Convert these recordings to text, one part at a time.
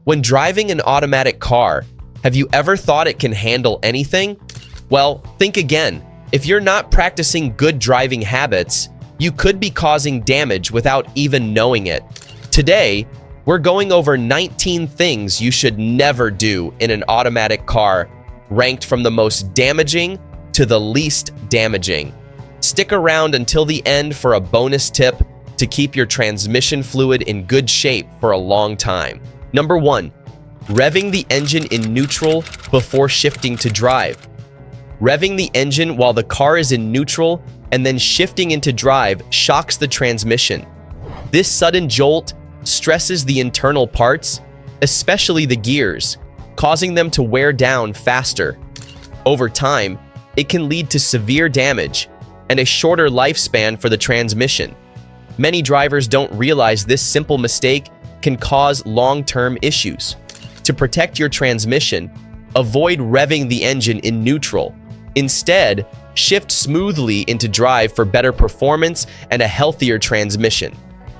When driving an automatic car, have you ever thought it can handle anything? Well, think again. If you're not practicing good driving habits, you could be causing damage without even knowing it. Today, we're going over 19 things you should never do in an automatic car, ranked from the most damaging to the least damaging. Stick around until the end for a bonus tip to keep your transmission fluid in good shape for a long time. Number 1, revving the engine in neutral before shifting to drive. Revving the engine while the car is in neutral and then shifting into drive shocks the transmission. This sudden jolt stresses the internal parts, especially the gears, causing them to wear down faster. Over time, it can lead to severe damage and a shorter lifespan for the transmission. Many drivers don't realize this simple mistake can cause long-term issues. To protect your transmission, avoid revving the engine in neutral. Instead, shift smoothly into drive for better performance and a healthier transmission.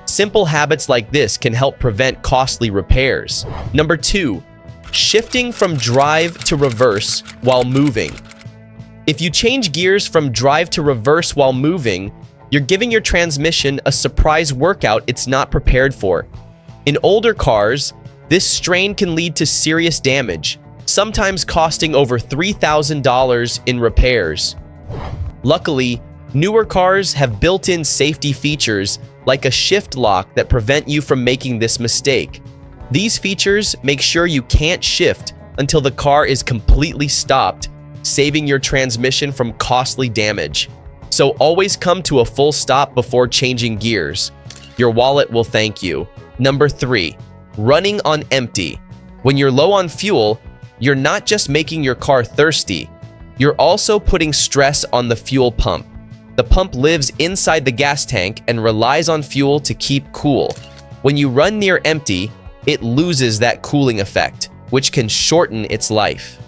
Simple habits like this can help prevent costly repairs. Number 2, shifting from drive to reverse while moving. If you change gears from drive to reverse while moving, you're giving your transmission a surprise workout it's not prepared for. In older cars, this strain can lead to serious damage, sometimes costing over $3,000 in repairs. Luckily, newer cars have built-in safety features like a shift lock that prevent you from making this mistake. These features make sure you can't shift until the car is completely stopped, saving your transmission from costly damage. So always come to a full stop before changing gears. Your wallet will thank you. Number 3, running on empty. When you're low on fuel, you're not just making your car thirsty, you're also putting stress on the fuel pump. The pump lives inside the gas tank and relies on fuel to keep cool. When you run near empty, it loses that cooling effect, which can shorten its life.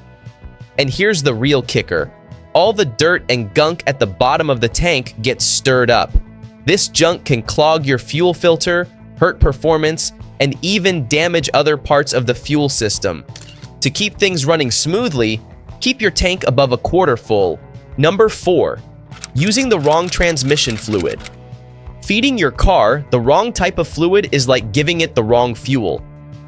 And here's the real kicker. All the dirt and gunk at the bottom of the tank gets stirred up. This junk can clog your fuel filter, hurt performance, and even damage other parts of the fuel system. To keep things running smoothly, keep your tank above a quarter full. Number 4, using the wrong transmission fluid. Feeding your car the wrong type of fluid is like giving it the wrong fuel.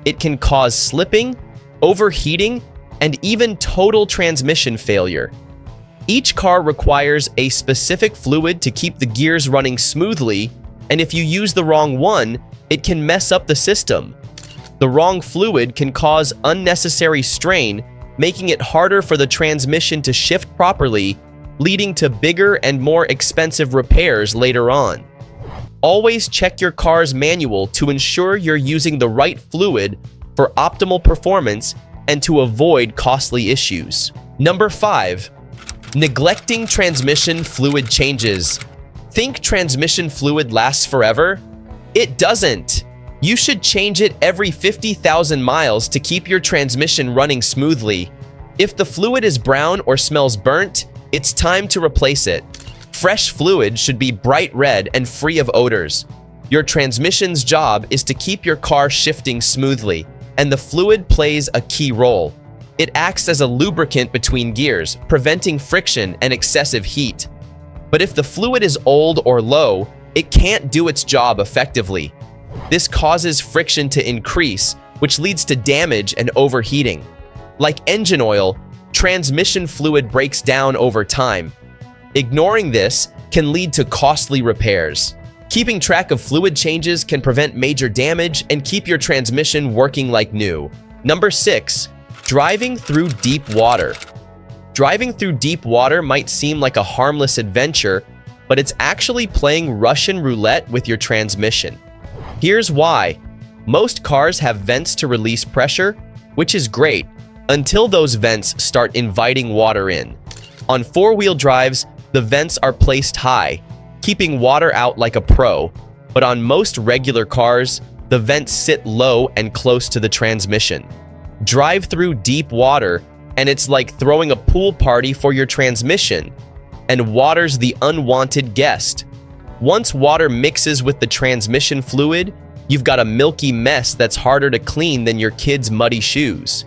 It can cause slipping, overheating, and even total transmission failure. Each car requires a specific fluid to keep the gears running smoothly, and if you use the wrong one, it can mess up the system. The wrong fluid can cause unnecessary strain, making it harder for the transmission to shift properly, leading to bigger and more expensive repairs later on. Always check your car's manual to ensure you're using the right fluid for optimal performance and to avoid costly issues. Number 5, neglecting transmission fluid changes. Think transmission fluid lasts forever? It doesn't. You should change it every 50,000 miles to keep your transmission running smoothly. If the fluid is brown or smells burnt, it's time to replace it. Fresh fluid should be bright red and free of odors. Your transmission's job is to keep your car shifting smoothly, and the fluid plays a key role. It acts as a lubricant between gears, preventing friction and excessive heat. But if the fluid is old or low, it can't do its job effectively. This causes friction to increase, which leads to damage and overheating. Like engine oil, transmission fluid breaks down over time. Ignoring this can lead to costly repairs. Keeping track of fluid changes can prevent major damage and keep your transmission working like new. Number 6, driving through deep water. Driving through deep water might seem like a harmless adventure, but it's actually playing Russian roulette with your transmission. Here's why. Most cars have vents to release pressure, which is great, until those vents start inviting water in. On four-wheel drives, the vents are placed high, keeping water out like a pro, but on most regular cars, the vents sit low and close to the transmission. Drive through deep water, and it's like throwing a pool party for your transmission, and water's the unwanted guest. Once water mixes with the transmission fluid, You've got a milky mess that's harder to clean than your kid's muddy shoes.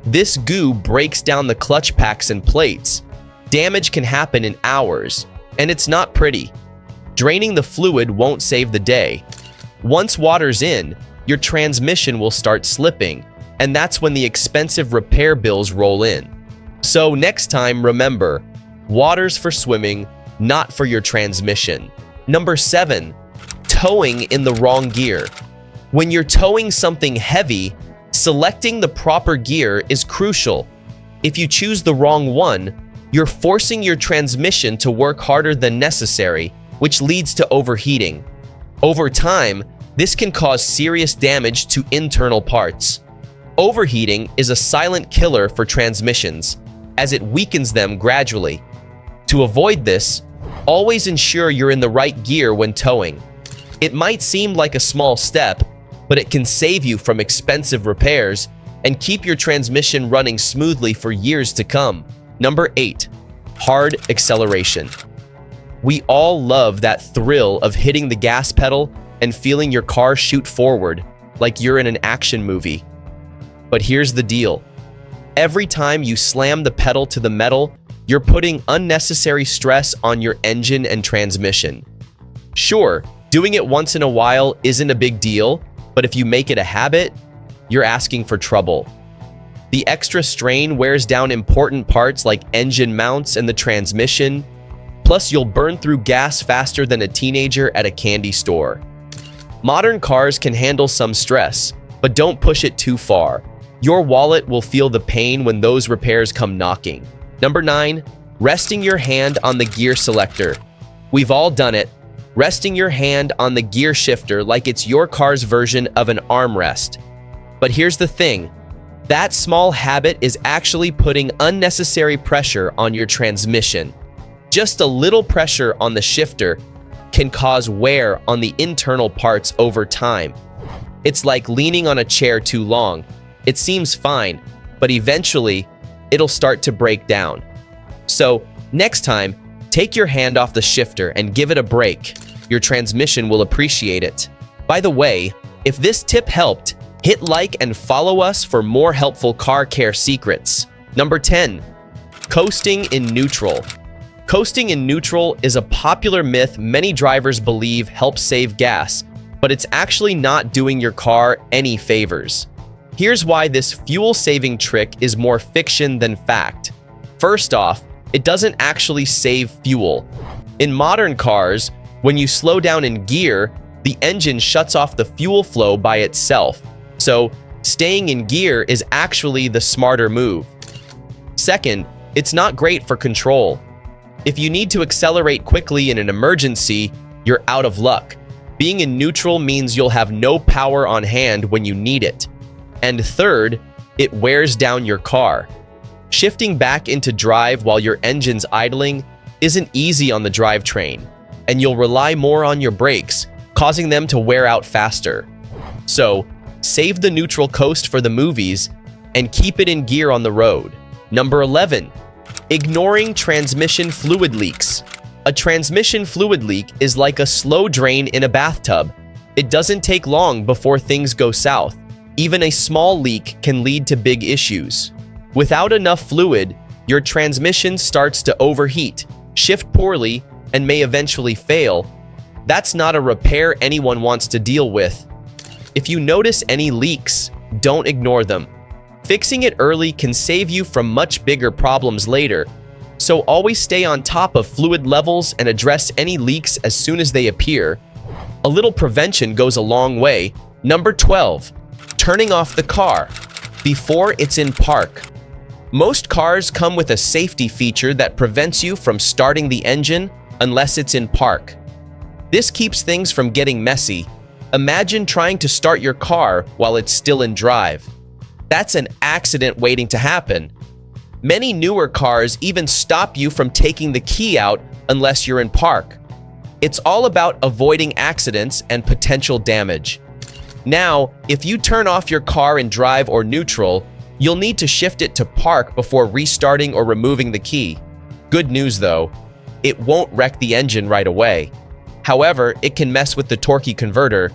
This goo breaks down the clutch packs and plates. Damage can happen in hours, and it's not pretty. Draining the fluid won't save the day. Once water's in, your transmission will start slipping, and that's when the expensive repair bills roll in. So next time, remember, water's for swimming, not for your transmission. Number 7, towing in the wrong gear. When you're towing something heavy, selecting the proper gear is crucial. If you choose the wrong one, you're forcing your transmission to work harder than necessary, which leads to overheating. Over time, this can cause serious damage to internal parts. Overheating is a silent killer for transmissions, as it weakens them gradually. To avoid this, always ensure you're in the right gear when towing. It might seem like a small step, but it can save you from expensive repairs and keep your transmission running smoothly for years to come. Number 8, hard acceleration. We all love that thrill of hitting the gas pedal and feeling your car shoot forward like you're in an action movie. But here's the deal. Every time you slam the pedal to the metal, you're putting unnecessary stress on your engine and transmission. Sure, doing it once in a while isn't a big deal, but if you make it a habit, you're asking for trouble. The extra strain wears down important parts like engine mounts and the transmission, plus you'll burn through gas faster than a teenager at a candy store. Modern cars can handle some stress, but don't push it too far. Your wallet will feel the pain when those repairs come knocking. Number 9, resting your hand on the gear selector. We've all done it. Resting your hand on the gear shifter like it's your car's version of an armrest. But here's the thing. That small habit is actually putting unnecessary pressure on your transmission. Just a little pressure on the shifter can cause wear on the internal parts over time. It's like leaning on a chair too long. It seems fine, but eventually, it'll start to break down. So, next time, take your hand off the shifter and give it a break. Your transmission will appreciate it. By the way, if this tip helped, hit like and follow us for more helpful car care secrets. Number 10, coasting in neutral. Coasting in neutral is a popular myth many drivers believe helps save gas, but it's actually not doing your car any favors. Here's why this fuel-saving trick is more fiction than fact. First off, it doesn't actually save fuel. In modern cars, when you slow down in gear, the engine shuts off the fuel flow by itself. So, staying in gear is actually the smarter move. Second, it's not great for control. If you need to accelerate quickly in an emergency, you're out of luck. Being in neutral means you'll have no power on hand when you need it. And third, it wears down your car. Shifting back into drive while your engine's idling isn't easy on the drivetrain, and you'll rely more on your brakes, causing them to wear out faster. So, save the neutral coast for the movies and keep it in gear on the road. Number 11, ignoring transmission fluid leaks. A transmission fluid leak is like a slow drain in a bathtub. It doesn't take long before things go south. Even a small leak can lead to big issues. Without enough fluid, your transmission starts to overheat, shift poorly, and may eventually fail. That's not a repair anyone wants to deal with. If you notice any leaks, don't ignore them. Fixing it early can save you from much bigger problems later. So always stay on top of fluid levels and address any leaks as soon as they appear. A little prevention goes a long way. Number 12, turning off the car before it's in park. Most cars come with a safety feature that prevents you from starting the engine unless it's in park. This keeps things from getting messy. Imagine trying to start your car while it's still in drive. That's an accident waiting to happen. Many newer cars even stop you from taking the key out unless you're in park. It's all about avoiding accidents and potential damage. Now, if you turn off your car in drive or neutral, you'll need to shift it to park before restarting or removing the key. Good news though, it won't wreck the engine right away. However, it can mess with the torque converter,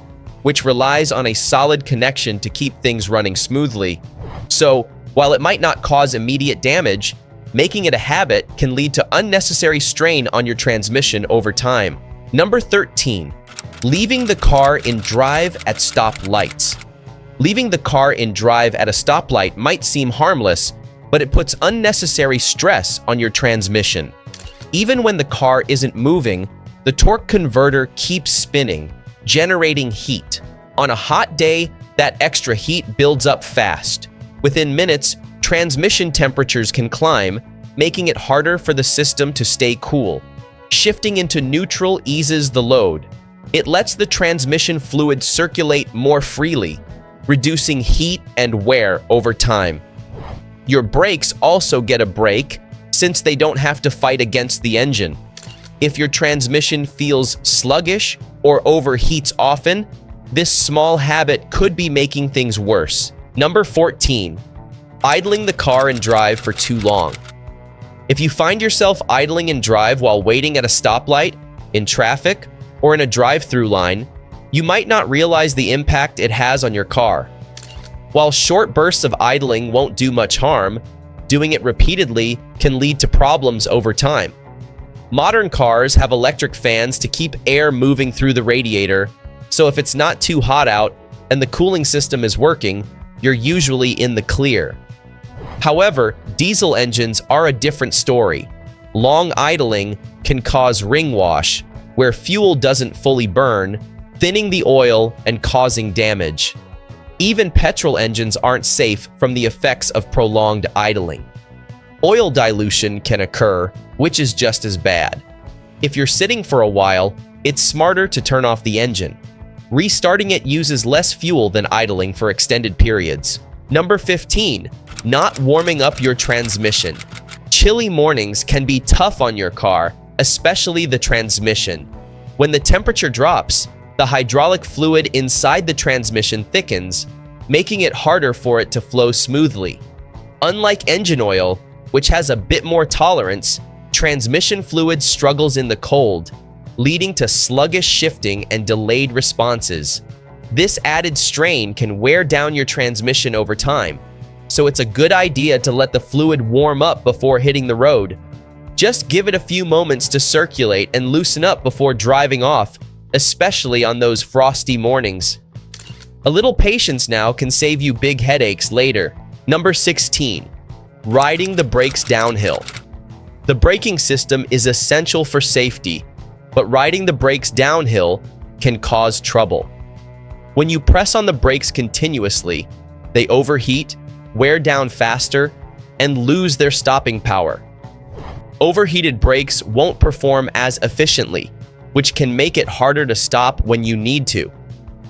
which relies on a solid connection to keep things running smoothly. So, while it might not cause immediate damage, making it a habit can lead to unnecessary strain on your transmission over time. Number 13, leaving the car in drive at stop lights. Leaving the car in drive at a stoplight might seem harmless, but it puts unnecessary stress on your transmission. Even when the car isn't moving, the torque converter keeps spinning, generating heat. On a hot day, that extra heat builds up fast. Within minutes, transmission temperatures can climb, making it harder for the system to stay cool. Shifting into neutral eases the load. It lets the transmission fluid circulate more freely, reducing heat and wear over time. Your brakes also get a break since they don't have to fight against the engine. If your transmission feels sluggish or overheats often, this small habit could be making things worse. Number 14, idling the car in drive for too long. If you find yourself idling in drive while waiting at a stoplight, in traffic, or in a drive-through line, you might not realize the impact it has on your car. While short bursts of idling won't do much harm, doing it repeatedly can lead to problems over time. Modern cars have electric fans to keep air moving through the radiator, so if it's not too hot out and the cooling system is working, you're usually in the clear. However, diesel engines are a different story. Long idling can cause ring wash, where fuel doesn't fully burn, thinning the oil and causing damage. Even petrol engines aren't safe from the effects of prolonged idling. Oil dilution can occur, which is just as bad. If you're sitting for a while, it's smarter to turn off the engine. Restarting it uses less fuel than idling for extended periods. Number 15, not warming up your transmission. Chilly mornings can be tough on your car, especially the transmission. When the temperature drops, the hydraulic fluid inside the transmission thickens, making it harder for it to flow smoothly. Unlike engine oil, which has a bit more tolerance, transmission fluid struggles in the cold, leading to sluggish shifting and delayed responses. This added strain can wear down your transmission over time, so it's a good idea to let the fluid warm up before hitting the road. Just give it a few moments to circulate and loosen up before driving off, especially on those frosty mornings. A little patience now can save you big headaches later. Number 16, riding the brakes downhill. The braking system is essential for safety, but riding the brakes downhill can cause trouble. When you press on the brakes continuously, they overheat, wear down faster, and lose their stopping power. Overheated brakes won't perform as efficiently, which can make it harder to stop when you need to.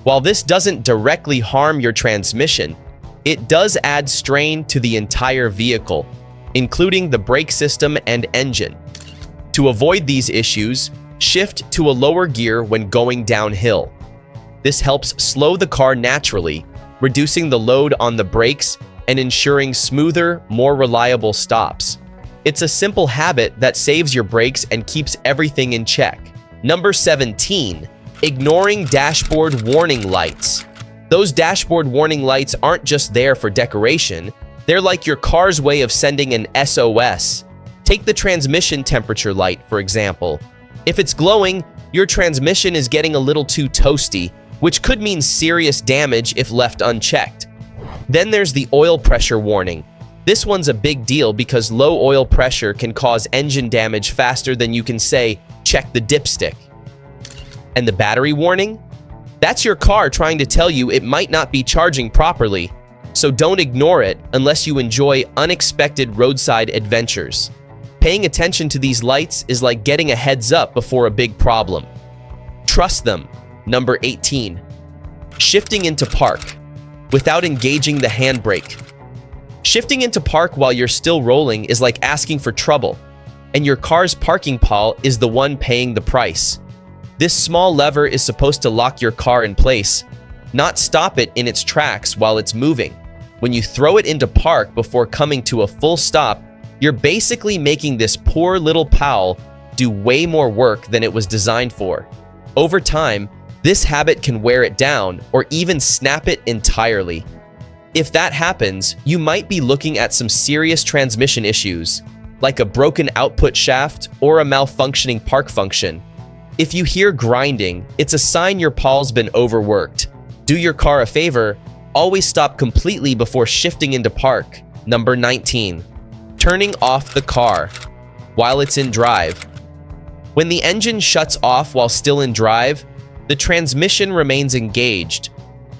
While this doesn't directly harm your transmission, it does add strain to the entire vehicle, including the brake system and engine. To avoid these issues, shift to a lower gear when going downhill. This helps slow the car naturally, reducing the load on the brakes and ensuring smoother, more reliable stops. It's a simple habit that saves your brakes and keeps everything in check. Number 17, ignoring dashboard warning lights. Those dashboard warning lights aren't just there for decoration, they're like your car's way of sending an SOS. Take the transmission temperature light, for example. If it's glowing, your transmission is getting a little too toasty, which could mean serious damage if left unchecked. Then there's the oil pressure warning. This one's a big deal because low oil pressure can cause engine damage faster than you can say, check the dipstick. And the battery warning? That's your car trying to tell you it might not be charging properly, so don't ignore it unless you enjoy unexpected roadside adventures. Paying attention to these lights is like getting a heads up before a big problem. Trust them. Number 18, shifting into park without engaging the handbrake. Shifting into park while you're still rolling is like asking for trouble, and your car's parking pawl is the one paying the price. This small lever is supposed to lock your car in place, not stop it in its tracks while it's moving. When you throw it into park before coming to a full stop, you're basically making this poor little pawl do way more work than it was designed for. Over time, This habit can wear it down or even snap it entirely. If that happens, you might be looking at some serious transmission issues, like a broken output shaft or a malfunctioning park function. If you hear grinding, it's a sign your paw's been overworked. Do your car a favor, always stop completely before shifting into park. Number 19. Turning off the car while it's in drive. When the engine shuts off while still in drive, the transmission remains engaged,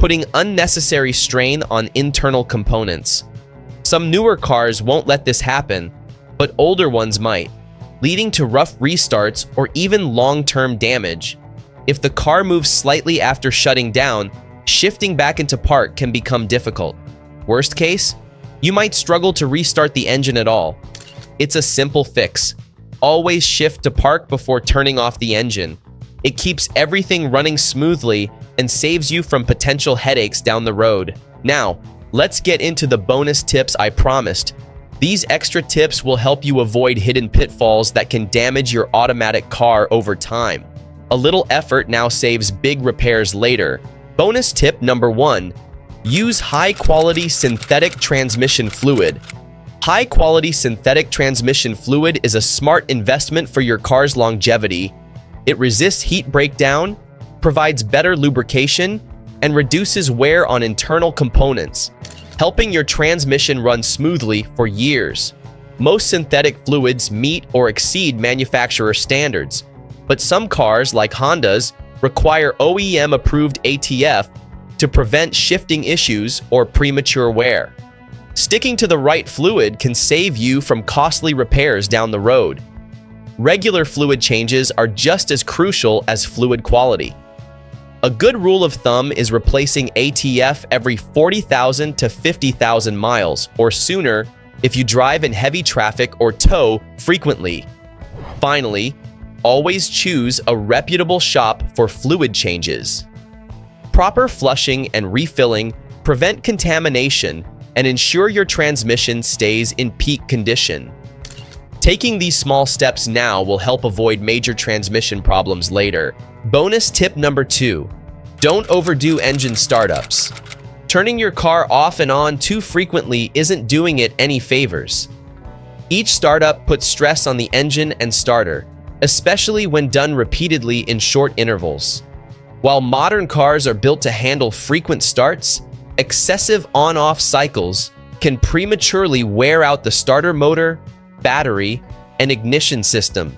putting unnecessary strain on internal components. Some newer cars won't let this happen, but older ones might, leading to rough restarts or even long-term damage. If the car moves slightly after shutting down, shifting back into park can become difficult. Worst case, you might struggle to restart the engine at all. It's a simple fix. Always shift to park before turning off the engine. It keeps everything running smoothly and saves you from potential headaches down the road. Now, let's get into the bonus tips I promised. These extra tips will help you avoid hidden pitfalls that can damage your automatic car over time. A little effort now saves big repairs later. Bonus tip number 1. Use high-quality synthetic transmission fluid. High-quality synthetic transmission fluid is a smart investment for your car's longevity. It resists heat breakdown, provides better lubrication, and reduces wear on internal components, helping your transmission run smoothly for years. Most synthetic fluids meet or exceed manufacturer standards, but some cars, like Honda's, require OEM-approved ATF to prevent shifting issues or premature wear. Sticking to the right fluid can save you from costly repairs down the road. Regular fluid changes are just as crucial as fluid quality. A good rule of thumb is replacing ATF every 40,000 to 50,000 miles or sooner if you drive in heavy traffic or tow frequently. Finally, always choose a reputable shop for fluid changes. Proper flushing and refilling prevent contamination and ensure your transmission stays in peak condition. Taking these small steps now will help avoid major transmission problems later. Bonus tip number 2. Don't overdo engine startups. Turning your car off and on too frequently isn't doing it any favors. Each startup puts stress on the engine and starter, especially when done repeatedly in short intervals. While modern cars are built to handle frequent starts, excessive on-off cycles can prematurely wear out the starter motor, battery, and ignition system.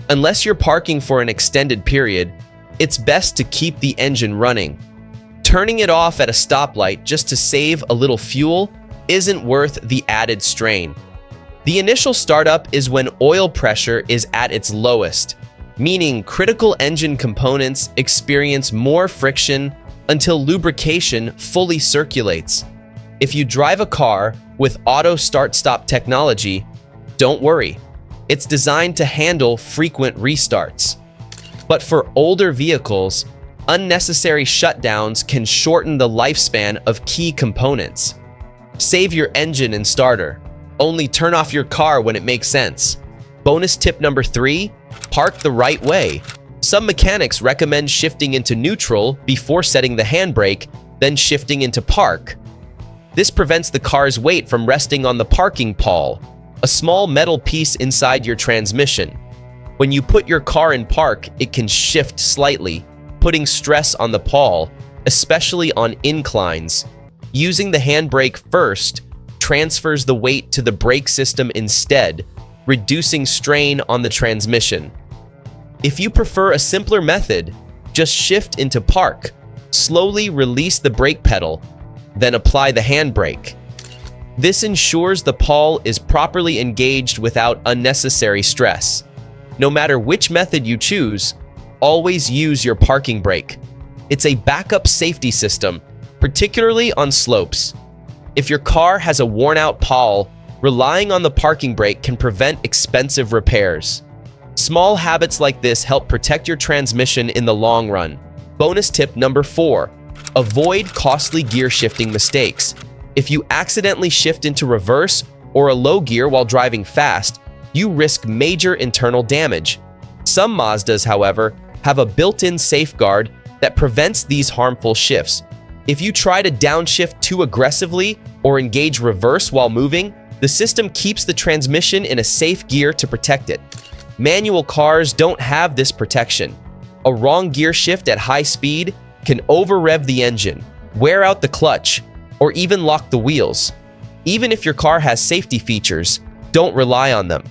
Unless you're parking for an extended period, it's best to keep the engine running. Turning it off at a stoplight just to save a little fuel isn't worth the added strain. The initial startup is when oil pressure is at its lowest, meaning critical engine components experience more friction until lubrication fully circulates. If you drive a car with auto start-stop technology, don't worry. It's designed to handle frequent restarts. But for older vehicles, unnecessary shutdowns can shorten the lifespan of key components. Save your engine and starter. Only turn off your car when it makes sense. Bonus tip number 3, park the right way. Some mechanics recommend shifting into neutral before setting the handbrake, then shifting into park. This prevents the car's weight from resting on the parking pawl, a small metal piece inside your transmission. When you put your car in park, it can shift slightly, putting stress on the pawl, especially on inclines. Using the handbrake first transfers the weight to the brake system instead, reducing strain on the transmission. If you prefer a simpler method, just shift into park, slowly release the brake pedal, then apply the handbrake. This ensures the pawl is properly engaged without unnecessary stress. No matter which method you choose, always use your parking brake. It's a backup safety system, particularly on slopes. If your car has a worn-out pawl, relying on the parking brake can prevent expensive repairs. Small habits like this help protect your transmission in the long run. Bonus tip number 4. Avoid costly gear shifting mistakes. If you accidentally shift into reverse or a low gear while driving fast, you risk major internal damage. Some Mazdas, however, have a built-in safeguard that prevents these harmful shifts. If you try to downshift too aggressively or engage reverse while moving, the system keeps the transmission in a safe gear to protect it. Manual cars don't have this protection. A wrong gear shift at high speed can over-rev the engine, wear out the clutch, or even lock the wheels. Even if your car has safety features, don't rely on them.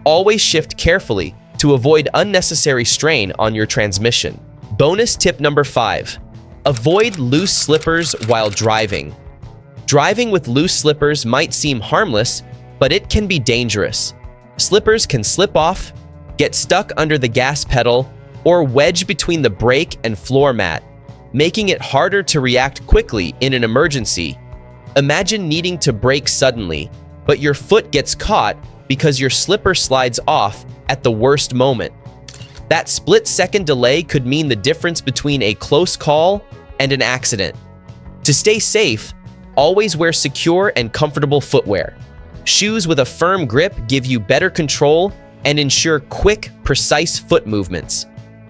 Always shift carefully to avoid unnecessary strain on your transmission. Bonus tip number 5. Avoid loose slippers while driving. Driving with loose slippers might seem harmless, but it can be dangerous. Slippers can slip off, get stuck under the gas pedal, or wedge between the brake and floor mat, making it harder to react quickly in an emergency. Imagine needing to brake suddenly, but your foot gets caught because your slipper slides off at the worst moment. That split-second delay could mean the difference between a close call and an accident. To stay safe, always wear secure and comfortable footwear. Shoes with a firm grip give you better control and ensure quick, precise foot movements.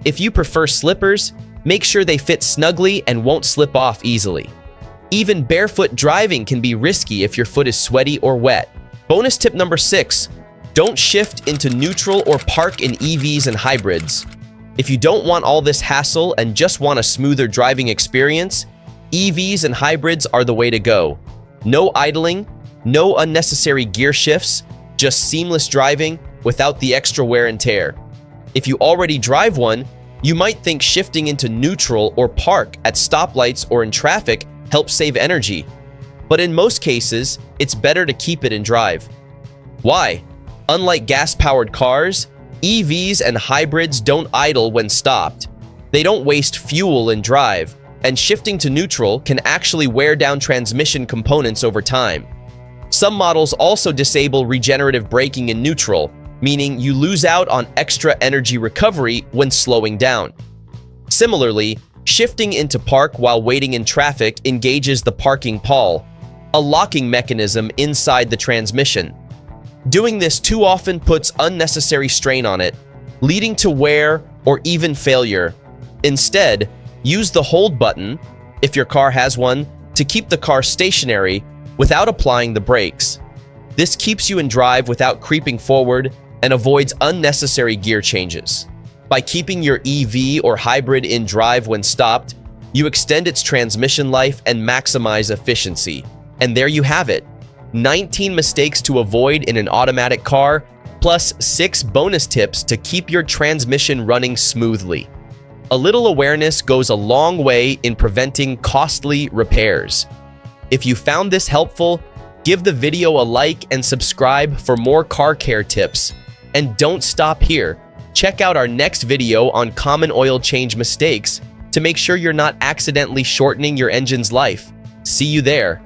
If you prefer slippers, make sure they fit snugly and won't slip off easily. Even barefoot driving can be risky if your foot is sweaty or wet. Bonus tip number 6. Don't shift into neutral or park in EVs and hybrids. If you don't want all this hassle and just want a smoother driving experience, EVs and hybrids are the way to go. No idling, no unnecessary gear shifts, just seamless driving without the extra wear and tear. If you already drive one, you might think shifting into neutral or park at stoplights or in traffic helps save energy. But in most cases, it's better to keep it in drive. Why? Unlike gas-powered cars, EVs and hybrids don't idle when stopped. They don't waste fuel in drive, and shifting to neutral can actually wear down transmission components over time. Some models also disable regenerative braking in neutral, meaning you lose out on extra energy recovery when slowing down. Similarly, shifting into park while waiting in traffic engages the parking pawl, a locking mechanism inside the transmission. Doing this too often puts unnecessary strain on it, leading to wear or even failure. Instead, use the hold button, if your car has one, to keep the car stationary without applying the brakes. This keeps you in drive without creeping forward and avoids unnecessary gear changes. By keeping your EV or hybrid in drive when stopped, you extend its transmission life and maximize efficiency. And there you have it. 19 mistakes to avoid in an automatic car, plus 6 bonus tips to keep your transmission running smoothly. A little awareness goes a long way in preventing costly repairs. If you found this helpful, give the video a like and subscribe for more car care tips. And don't stop here. Check out our next video on common oil change mistakes to make sure you're not accidentally shortening your engine's life. See you there.